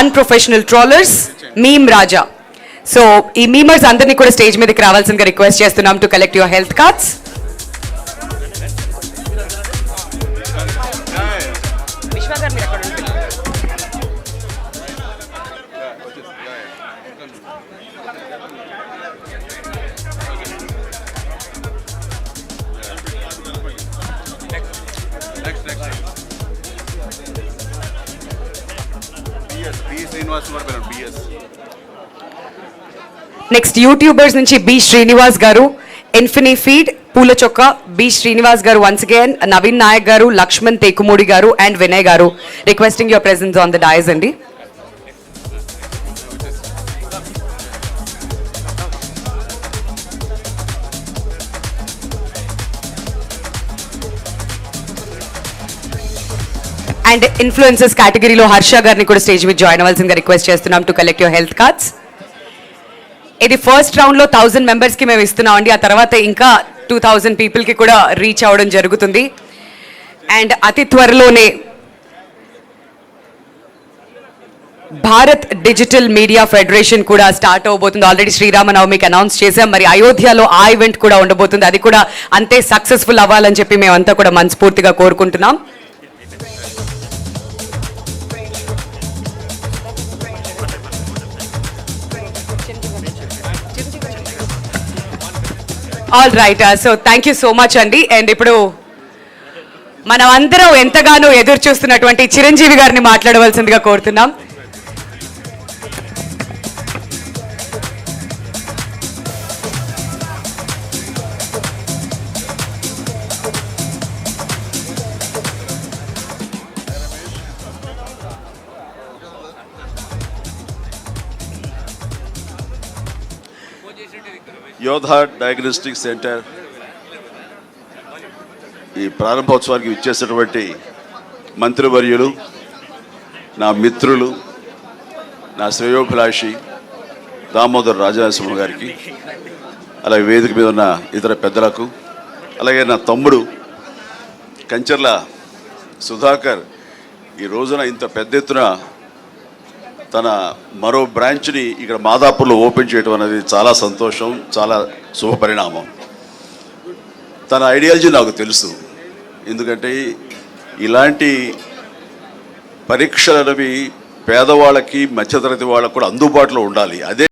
Unprofessional trollers, meme రాజా. So ఈ memers అందరినీ కూడా స్టేజ్ మీదకి రావాల్సిందిగా రిక్వెస్ట్ చేస్తున్నాం to collect your health cards. Next YouTubers నుంచి బి శ్రీనివాస్ గారు, ఇన్ఫినీ ఫీడ్, పూల చొక్క, బి శ్రీనివాస్ గారు వన్స్ అగైన్, నవీన్ నాయక్ గారు, లక్ష్మణ్ తేకుమూడి గారు అండ్ వినయ్ గారు requesting your presence on the dais అండి. అండ్ ఇన్ఫ్లుయెన్సర్స్ కేటగిరీలో హర్ష గారిని కూడా స్టేజ్ మీద జాయిన్ అవ్వాల్సిందిగా రిక్వెస్ట్ చేస్తున్నాం to collect your health cards. ఇది ఫస్ట్ రౌండ్లో 1000 మెంబర్స్కి మేము ఇస్తున్నాం అండి. ఆ తర్వాత ఇంకా 2000 పీపుల్కి కూడా రీచ్ అవ్వడం జరుగుతుంది. అండ్ అతి త్వరలోనే భారత్ డిజిటల్ మీడియా ఫెడరేషన్ కూడా స్టార్ట్ అవబోతుంది. ఆల్రెడీ శ్రీరామనవమికి అనౌన్స్ చేశాం. మరి అయోధ్యలో ఆ ఈవెంట్ కూడా ఉండబోతుంది. అది కూడా అంతే సక్సెస్ఫుల్ అవ్వాలని చెప్పి మేమంతా కూడా మనస్ఫూర్తిగా కోరుకుంటున్నాం. All right, so thank you so much అండి. అండ్ ఇప్పుడు మనం అందరం ఎంతగానో ఎదురు చూస్తున్నటువంటి చిరంజీవి గారిని మాట్లాడవలసిందిగా కోరుతున్నాం. యోధా డయాగ్నోస్టిక్ సెంటర్ ఈ ప్రారంభోత్సవానికి ఇచ్చేసినటువంటి మంత్రివర్యులు, నా మిత్రులు, నా శ్రేయోభిలాషి దామోదర్ రాజనరసింహ గారికి, అలాగే వేదిక మీద ఉన్న ఇతర పెద్దలకు, అలాగే నా తమ్ముడు కంచర్ల సుధాకర్ ఈ రోజున ఇంత పెద్ద ఎత్తున తన మరో బ్రాంచ్ని ఇక్కడ మాదాపూర్లో ఓపెన్ చేయడం అనేది చాలా సంతోషం, చాలా శుభపరిణామం. తన ఐడియాలజీ నాకు తెలుసు. ఎందుకంటే ఇలాంటి పరీక్షలు అనేవి పేదవాళ్ళకి, మధ్యతరగతి వాళ్ళకు కూడా అందుబాటులో ఉండాలి. అదే